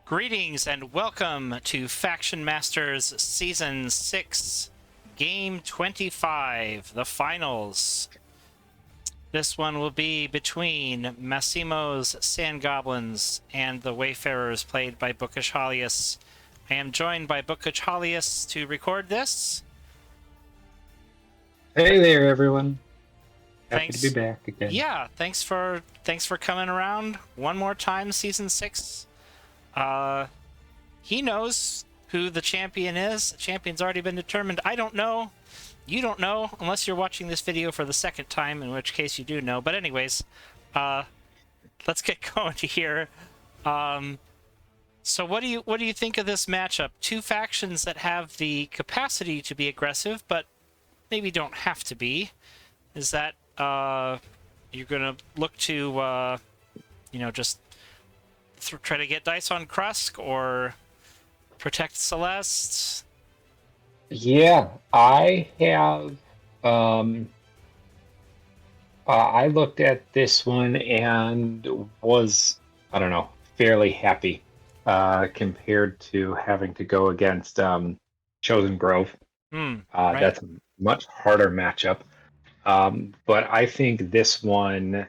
Greetings and welcome to FactionMasters Season 6, Game 25, the finals. This one will be between Massimo's Sand Goblins and the Wayfarers, played by BookishHolleas. I am joined by BookishHolleas to record this. Hey there, everyone. Happy Thanks. to be back again. Yeah, thanks for coming around one more time, Season 6. He knows who the champion is. The champion's already been determined. I don't know. You don't know, unless you're watching this video for the second time, in which case you do know. But anyways, let's get going here. So what do you think of this matchup? Two factions that have the capacity to be aggressive, but maybe don't have to be. Is that you're gonna look to just try to get dice on Krusk or protect Celeste? Yeah, I have. I looked at this one and was, I don't know, fairly happy compared to having to go against Chosen Grove. Right. That's a much harder matchup. But I think this one,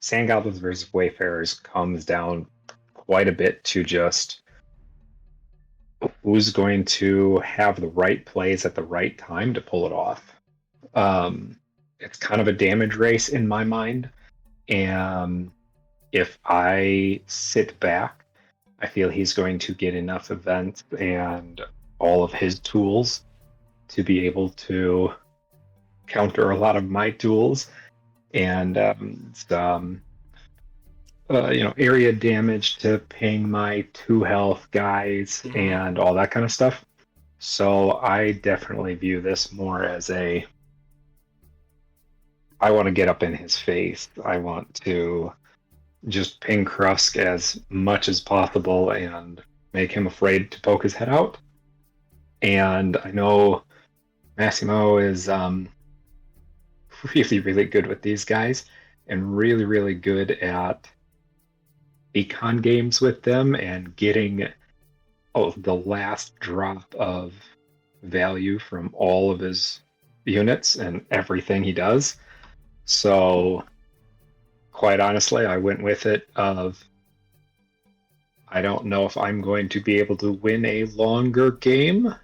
Sand Goblins versus Wayfarers, comes down quite a bit to just who's going to have the right plays at the right time to pull it off. It's kind of a damage race in my mind. And if I sit back, I feel he's going to get enough events and all of his tools to be able to counter a lot of my tools and area damage to ping my 2 health guys and all that kind of stuff. So I definitely view this more as I want to get up in his face. I want to just ping Krusk as much as possible and make him afraid to poke his head out. And I know Massimo is really, really good with these guys and really, really good at econ games with them and getting the last drop of value from all of his units and everything he does. So quite honestly, I went with it of I don't know if I'm going to be able to win a longer game,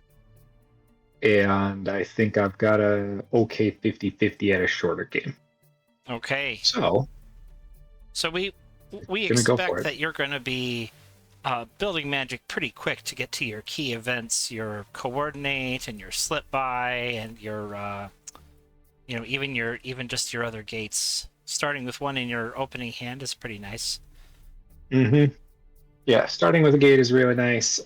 and I think I've got a okay 50-50 at a shorter game. Okay. So we expect that you're going to be building magic pretty quick to get to your key events, your coordinate and your slip by and your even just your other gates. Starting with one in your opening hand is pretty nice. Yeah, starting with a gate is really nice.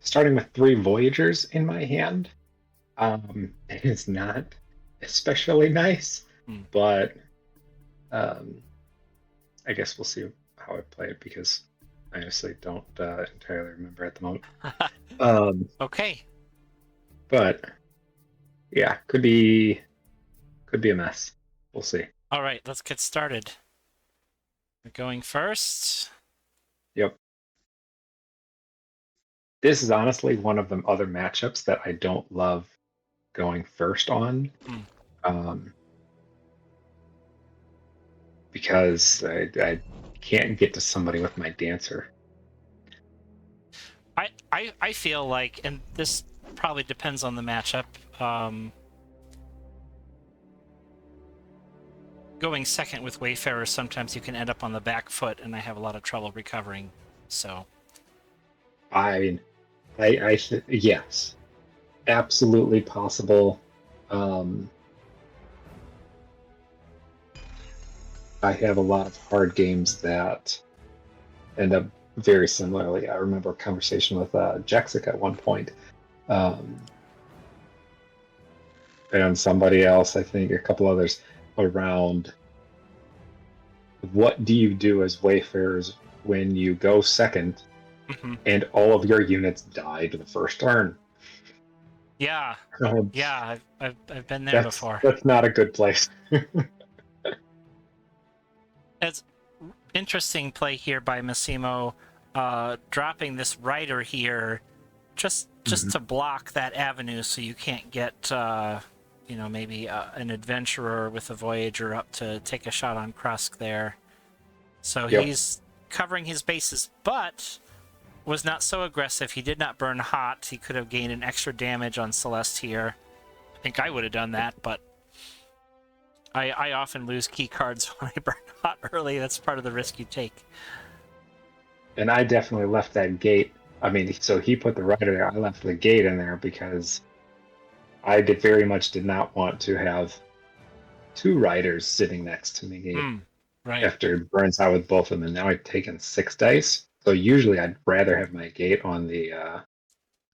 Starting with 3 Voyagers in my hand is not especially nice, but I guess we'll see how I play it because I honestly don't entirely remember at the moment. Okay. But yeah, could be a mess. We'll see. All right, let's get started. We're going first. Yep. This is honestly one of the other matchups that I don't love going first on. Because I can't get to somebody with my Dancer. I feel like, and this probably depends on the matchup, going second with Wayfarers, sometimes you can end up on the back foot, and I have a lot of trouble recovering. So, I yes, absolutely possible. I have a lot of hard games that end up very similarly. I remember a conversation with Jexic at one point, and somebody else, I think a couple others, around what do you do as Wayfarers when you go second and all of your units die to the first turn? Yeah, I've been there before. That's not a good place. It's interesting play here by Massimo. dropping this rider here just to block that avenue so you can't get maybe an adventurer with a Voyager up to take a shot on Krusk there. So he's covering his bases, but was not so aggressive. He did not burn hot. He could have gained an extra damage on Celeste here. I think I would have done that, but I often lose key cards when I burn hot early. That's part of the risk you take. And I definitely left that gate. I mean, so he put the rider there. I left the gate in there because I very much did not want to have two riders sitting next to me Right. after it burns out with both of them. And now I've taken 6 dice. So usually I'd rather have my gate on the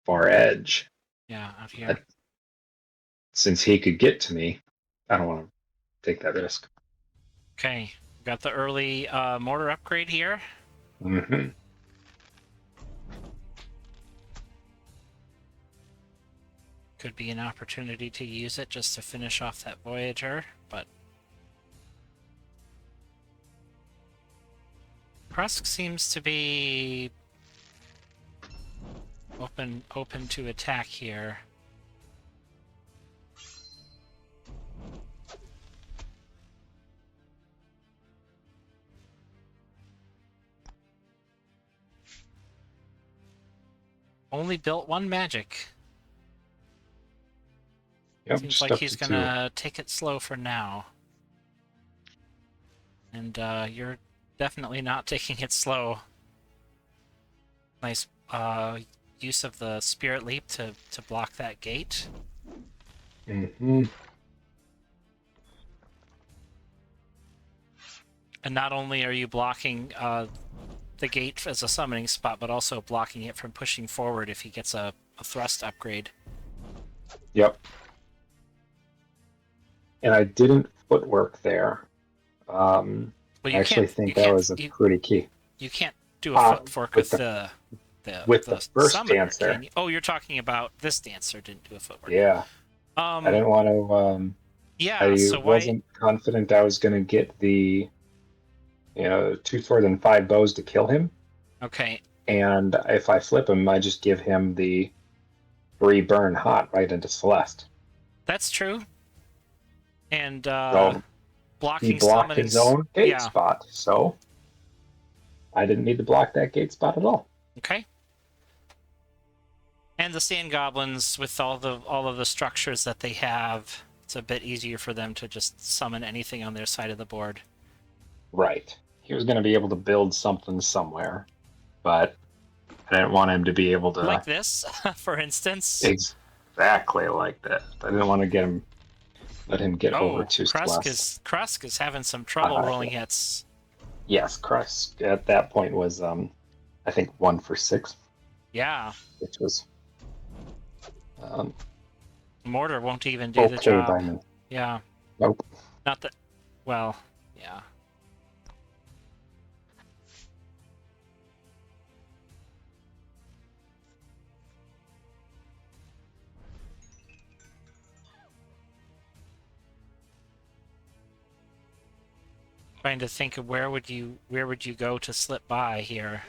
far edge. Yeah, out here. But since he could get to me, I don't want to take that risk. Okay, got the early mortar upgrade here. Mm-hmm. Could be an opportunity to use it just to finish off that Voyager, but Krusk seems to be open to attack here. Only built one magic. Yep, Seems like he's gonna take it slow for now. And you're definitely not taking it slow. Nice use of the Spirit Leap to block that gate. Mm-hmm. And not only are you blocking the gate as a summoning spot, but also blocking it from pushing forward if he gets a thrust upgrade. Yep. And I didn't footwork there. I actually think that was a pretty key. You can't do a footwork with the first summoner, dancer. can you? Oh, you're talking about this dancer didn't do a footwork. Yeah. I didn't want to. I wasn't confident I was going to get the 2 swords and 5 bows to kill him. Okay. And if I flip him, I just give him the 3 burn hot right into Celeste. That's true. And so blocking he blocked his own gate spot, so I didn't need to block that gate spot at all. Okay. And the Sand Goblins, with all of the structures that they have, it's a bit easier for them to just summon anything on their side of the board. Right. He was going to be able to build something somewhere, but I didn't want him to be able to... Like this, for instance? Exactly like that. I didn't want to let him get over to Celeste. Krusk is having some trouble rolling hits. Yes, Krusk at that point was, I think, 1 for 6. Yeah. Which was... Mortar won't even do the job. By me. Yeah. Nope. Not that... Well, yeah. Trying to think of where would you go to slip by here.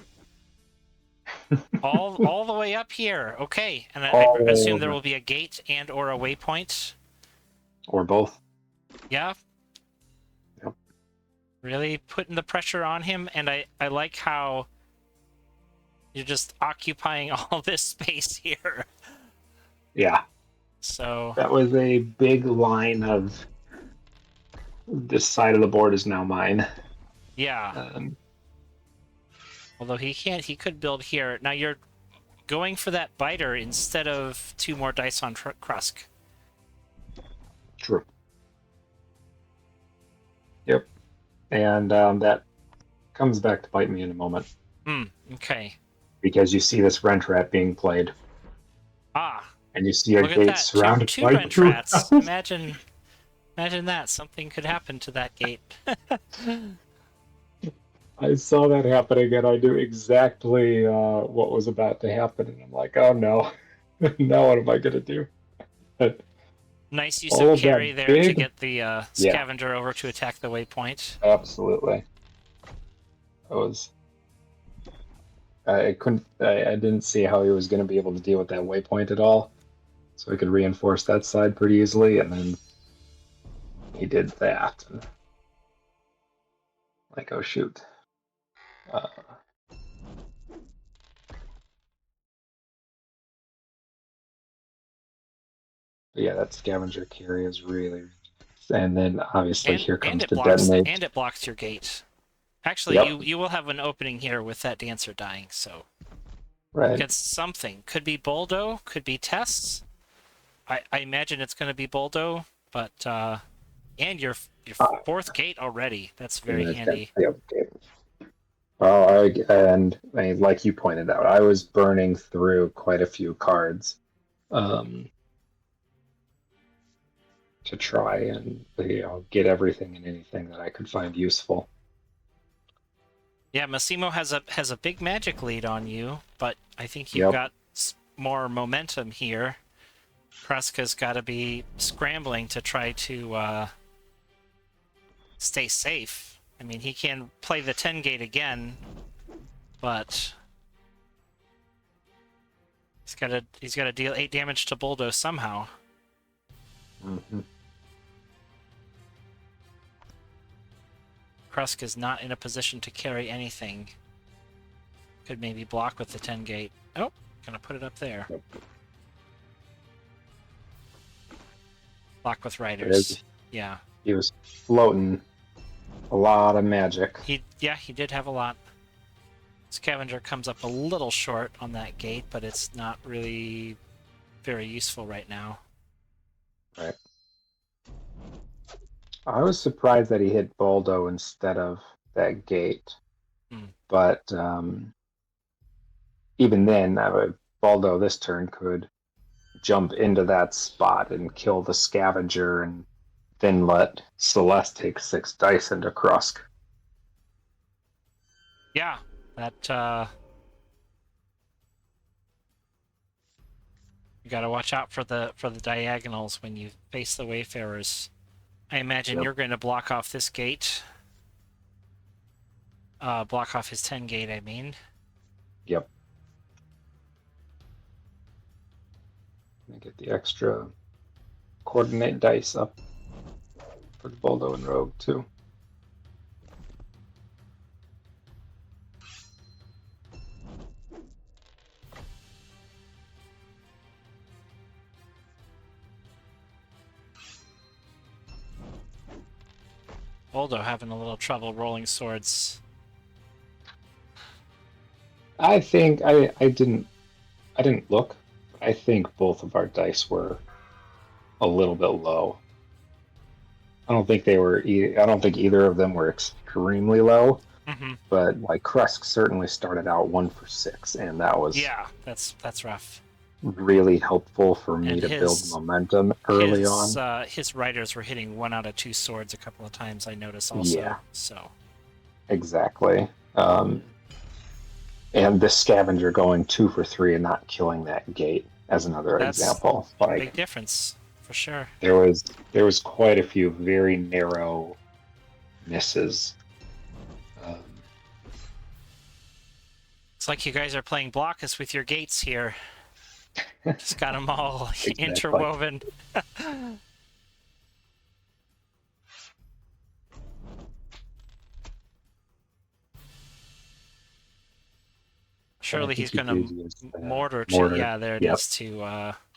all the way up here. Okay, and I assume there will be a gate and or a waypoint. Or both. Yeah. Yep. Really putting the pressure on him, and I like how you're just occupying all this space here. Yeah. So that was a big line of this side of the board is now mine. Yeah. Although he could build here. Now you're going for that biter instead of 2 more dice on Krusk. True. Yep. And that comes back to bite me in a moment. Okay. Because you see this rent rat being played. Ah. And you see a gate surrounded by rent rats. Imagine that. Something could happen to that gate. I saw that happening, and I knew exactly what was about to happen, and I'm like, oh no. Now what am I going to do? Nice use of carry there to get the scavenger over to attack the waypoint. Absolutely. That was I couldn't. I didn't see how he was going to be able to deal with that waypoint at all. So I could reinforce that side pretty easily, and then he did that. And like, oh shoot. Uh, yeah, that scavenger carry is really. And then obviously here And comes it the blocks detonate. your gate. Actually, Yep. you will have an opening here with that dancer dying, so Right. gets something. Could be Boldo, could be Tests. I imagine it's going to be Boldo, but and your fourth gate already. That's very handy. Yep. Well, like you pointed out, I was burning through quite a few cards um, to try and get everything and anything that I could find useful. Yeah, Massimo has a big magic lead on you, but I think you've Yep. got more momentum here. Kreska's got to be scrambling to try to stay safe. I mean, he can play the 10 gate again, but he's got to deal 8 damage to Boldo somehow. Mm-hmm. Kreska's not in a position to carry anything. Could maybe block with the 10 gate. Oh, gonna put it up there. Yep. Block with riders. Yeah. He was floating a lot of magic. He did have a lot. Scavenger comes up a little short on that gate, but it's not really very useful right now. Right. I was surprised that he hit Boldo instead of that gate. But even then, Baldo this turn could jump into that spot and kill the scavenger and then let Celeste take 6 dice into Krusk. Yeah, that you got to watch out for the diagonals when you face the Wayfarers. I imagine you're going to block off this gate. Block off his 10 gate, I mean. Yep. Get the extra coordinate dice up for the Boldo and Rogue, too. Boldo having a little trouble rolling swords. I think I didn't look. I think both of our dice were a little bit low. I don't think either of them were extremely low. Mm-hmm. But like Krusk certainly started out 1 for 6, and that was that's rough. Really helpful for me to build momentum early on. His riders were hitting 1 out of 2 swords a couple of times. I noticed also. Yeah. So exactly. And this scavenger going 2 for 3 and not killing that gate as another example. Like, big difference for sure. There was quite a few very narrow misses. It's like you guys are playing blockers with your gates here. Just got them all interwoven. Surely he's going to mortar. Yeah, there it is.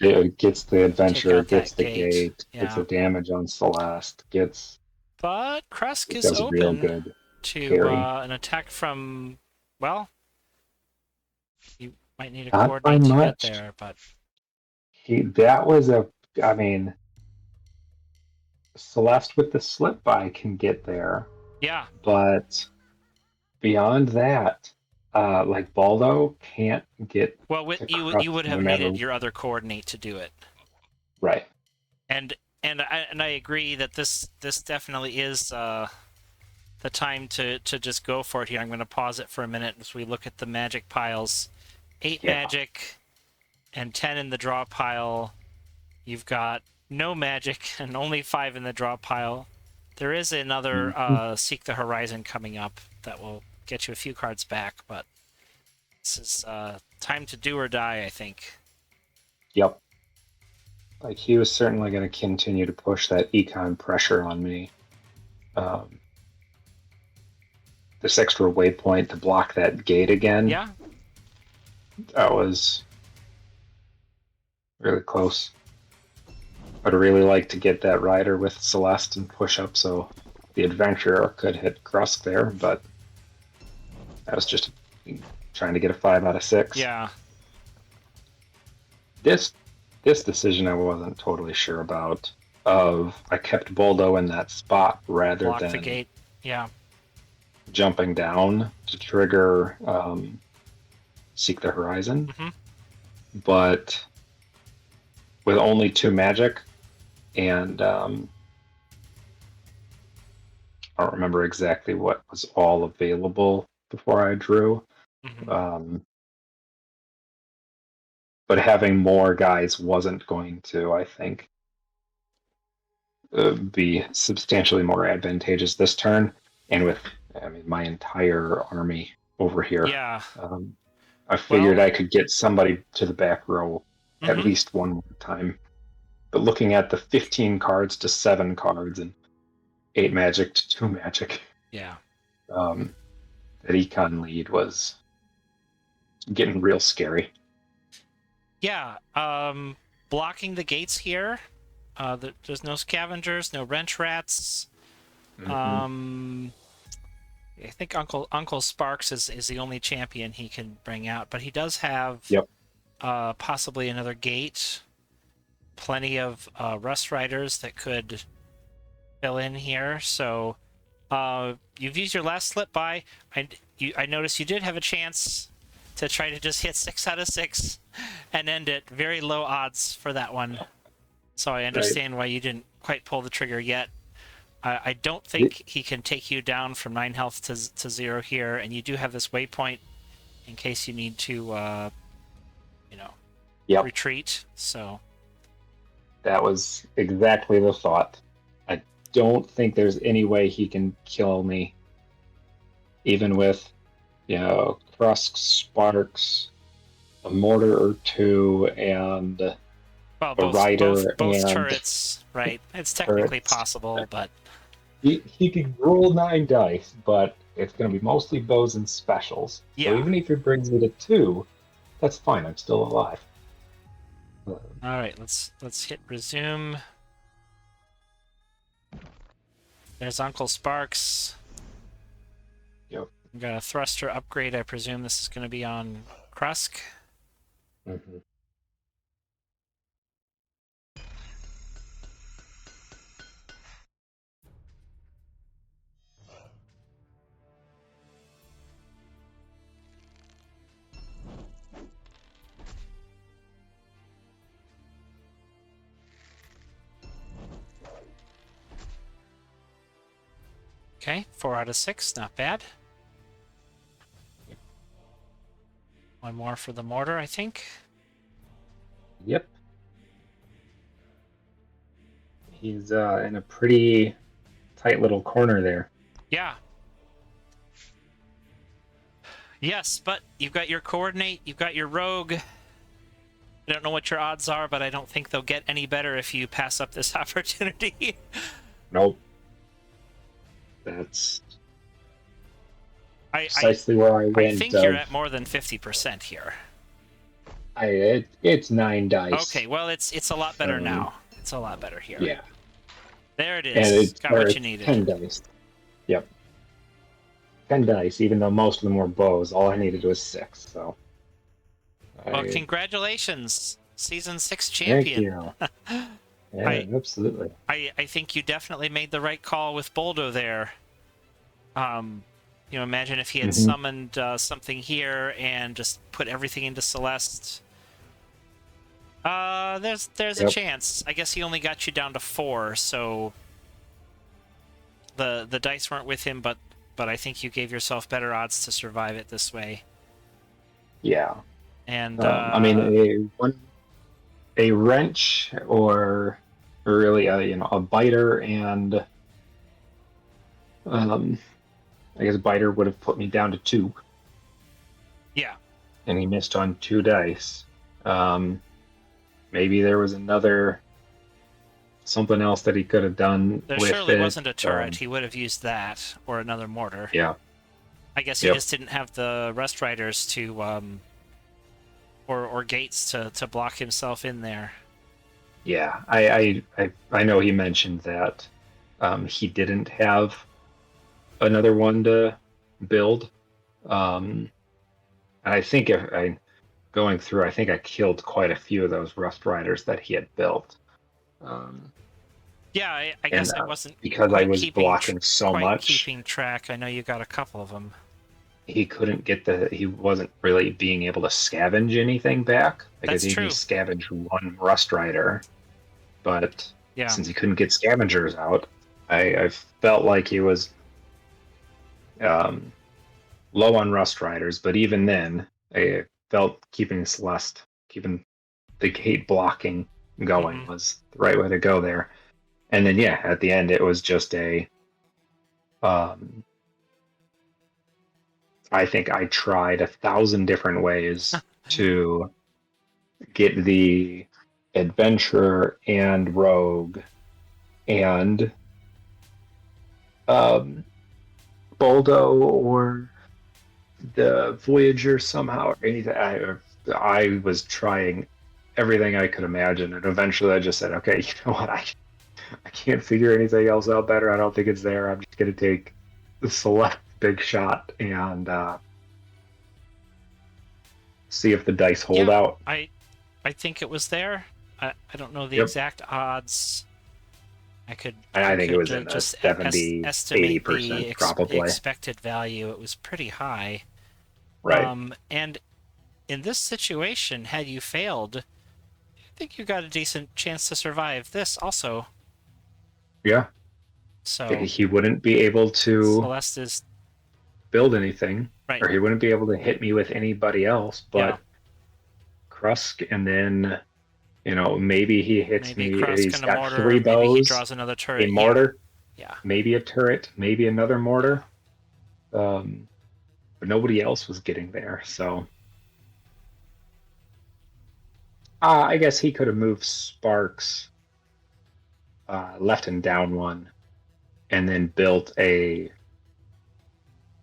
It gets the adventure, gets the gate, gets the damage on Celeste, gets. But Krusk is open to an attack from. Well, you might need a coordinate to get there, but Celeste with the slip by can get there. Yeah. But beyond that, like Baldo can't get. Well, you would have needed your other coordinate to do it. Right. And I agree that this definitely is the time to just go for it here. I'm going to pause it for a minute as we look at the magic piles. 8 magic and 10 in the draw pile. You've got no magic and only 5 in the draw pile. There is another Seek the Horizon coming up that will get you a few cards back, but This is time to do or die, I think. Yep. Like, he was certainly going to continue to push that econ pressure on me. This extra waypoint to block that gate again. Yeah. That was really close. I'd really like to get that rider with Celeste and push up so the adventurer could hit Krusk there, but that was just trying to get a 5 out of 6. Yeah. This decision I wasn't totally sure about. I kept Boldo in that spot rather Block than the gate. Yeah. jumping down to trigger Seek the Horizon. Mm-hmm. But with only 2 magic, and I don't remember exactly what was all available before I drew. Mm-hmm. But having more guys wasn't going to, I think, be substantially more advantageous this turn. And with, my entire army over here, Yeah. I figured Well, I could get somebody to the back row at mm-hmm. least one more time. But looking at the 15 cards to 7 cards and 8 magic to 2 magic, Yeah. that econ lead was getting real scary. Yeah. Blocking the gates here. There's no scavengers, no wrench rats. Mm-hmm. I think Uncle Sparks is the only champion he can bring out, but he does have Yep. possibly another gate. Plenty of Rust Riders that could fill in here. So you've used your last slip by. I noticed you did have a chance to try to just hit 6 out of 6 and end it. Very low odds for that one. So I understand why you didn't quite pull the trigger yet. I don't think he can take you down from 9 health to 0 here, and you do have this waypoint in case you need to, retreat. So that was exactly the thought. I don't think there's any way he can kill me, even with, Krusk, Sparks, a mortar or 2, and a rider both and turrets, right? It's technically possible, but he could roll 9 dice, but it's going to be mostly bows and specials. Yeah. So even if he brings me to 2, that's fine. I'm still alive. All right, let's hit resume. There's Uncle Sparks. Yep. I'm gonna thruster upgrade. I presume this is gonna be on Krusk. Mm-hmm. Okay, 4 out of 6, not bad. One more for the mortar, I think. Yep. He's in a pretty tight little corner there. Yeah. Yes, but you've got your coordinate, you've got your rogue. I don't know what your odds are, but I don't think they'll get any better if you pass up this opportunity. Nope. That's precisely where I went. I think you're at more than 50% here. It's 9 dice. Okay, well, it's a lot better now. It's a lot better here. Yeah. There it is. And it's got what you needed. 10 dice. Yep. 10 dice, even though most of them were bows. All I needed was 6, so... Well, congratulations, Season 6 champion. Thank you. Yeah, absolutely. I think you definitely made the right call with Boldo there. Imagine if he had summoned something here and just put everything into Celeste. There's a chance. I guess he only got you down to 4, so the dice weren't with him, but I think you gave yourself better odds to survive it this way. Yeah. And a wrench or really a biter, and I guess biter would have put me down to 2. Yeah. and he missed on 2 dice. Maybe there was something else that he could have done There with surely it. wasn't a turret. He would have used that or another mortar. Yeah. I guess he just didn't have the Rust Riders to, or gates to block himself in there. Yeah, I know he mentioned that he didn't have another one to build. And I think going through, I think I killed quite a few of those Rust Riders that he had built. Yeah, I guess I wasn't because I was blocking so much. Keeping track. I know you got a couple of them. He couldn't get he wasn't really being able to scavenge anything back. Like That's true. He scavenged 1 Rust Rider, but yeah, since he couldn't get scavengers out, I felt like he was low on Rust Riders. But even then, I felt keeping the gate blocking going was the right way to go there. And then yeah, at the end it was just I think I tried 1,000 different ways to get the adventurer and rogue and Boldo or the Voyager somehow or anything. I was trying everything I could imagine, and eventually I just said, okay, you know what, I can't figure anything else out better. I don't think it's there. I'm just gonna take the select big shot and see if the dice hold out. I think it was there. I don't know the exact odds. I think it was in the 70-80% probably. Expected value. It was pretty high. Right. And in this situation, had you failed, I think you got a decent chance to survive this also. Yeah. So he wouldn't be able to Celeste's build anything, right, or he wouldn't be able to hit me with anybody else but Krusk, and then maybe he hits me. He's got mortar, 3 bows. Maybe he draws another turret. A mortar. Yeah. Maybe a turret. Maybe another mortar. But nobody else was getting there, so I guess he could have moved Sparks left and down 1, and then built a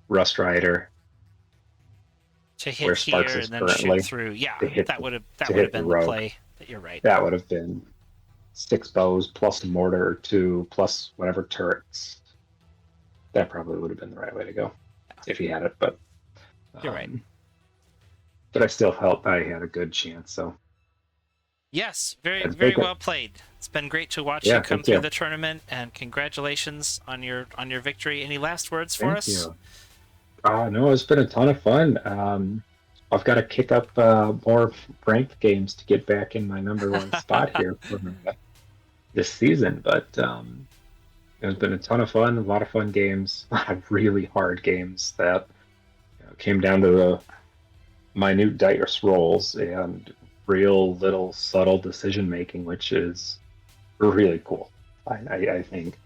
Rust Rider to hit where Sparks here and then shoot through. Yeah, that would have been the play. You're right. That would have been 6 bows plus a mortar or 2 plus whatever turrets. That probably would have been the right way to go if he had it. But you're right. But I still felt I had a good chance. So yes, very well played. It's been great to watch you come through the tournament, and congratulations on your victory. Any last words for us? Thank you. No, it's been a ton of fun. I've got to kick up more ranked games to get back in my #1 spot here for this season. But it's been a ton of fun, a lot of fun games, a lot of really hard games that came down to the minute dice rolls and real little subtle decision making, which is really cool. I think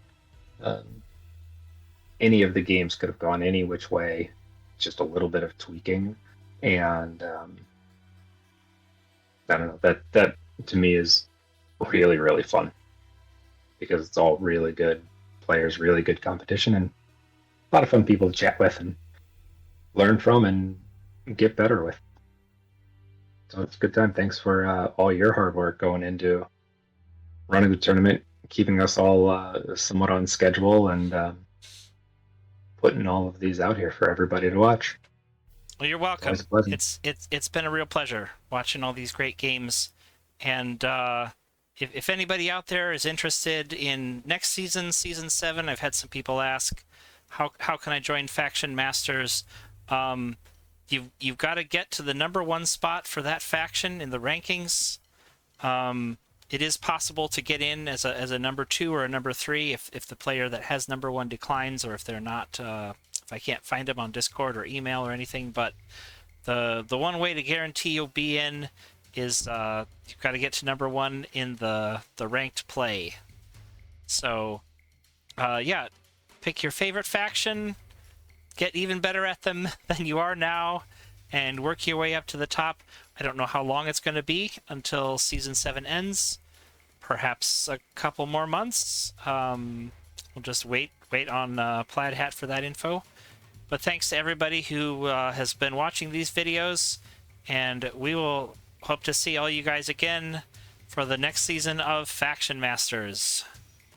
any of the games could have gone any which way, just a little bit of tweaking. And I don't know, that to me is really, really fun because it's all really good players, really good competition, and a lot of fun people to chat with and learn from and get better with. So it's a good time. Thanks for all your hard work going into running the tournament, keeping us all somewhat on schedule, and putting all of these out here for everybody to watch. Well, you're welcome. It's been a real pleasure watching all these great games, and if anybody out there is interested in next season, season 7, I've had some people ask, how can I join FactionMasters? You've got to get to the #1 spot for that faction in the rankings. It is possible to get in as a #2 or a #3 if the player that has #1 declines, or if they're not. If I can't find them on Discord or email or anything, but the one way to guarantee you'll be in is you've got to get to #1 in the ranked play. So, yeah, pick your favorite faction, get even better at them than you are now, and work your way up to the top. I don't know how long it's going to be until Season 7 ends. Perhaps a couple more months. We'll just wait on Plaid Hat for that info. But thanks to everybody who has been watching these videos, and we will hope to see all you guys again for the next season of Faction Masters.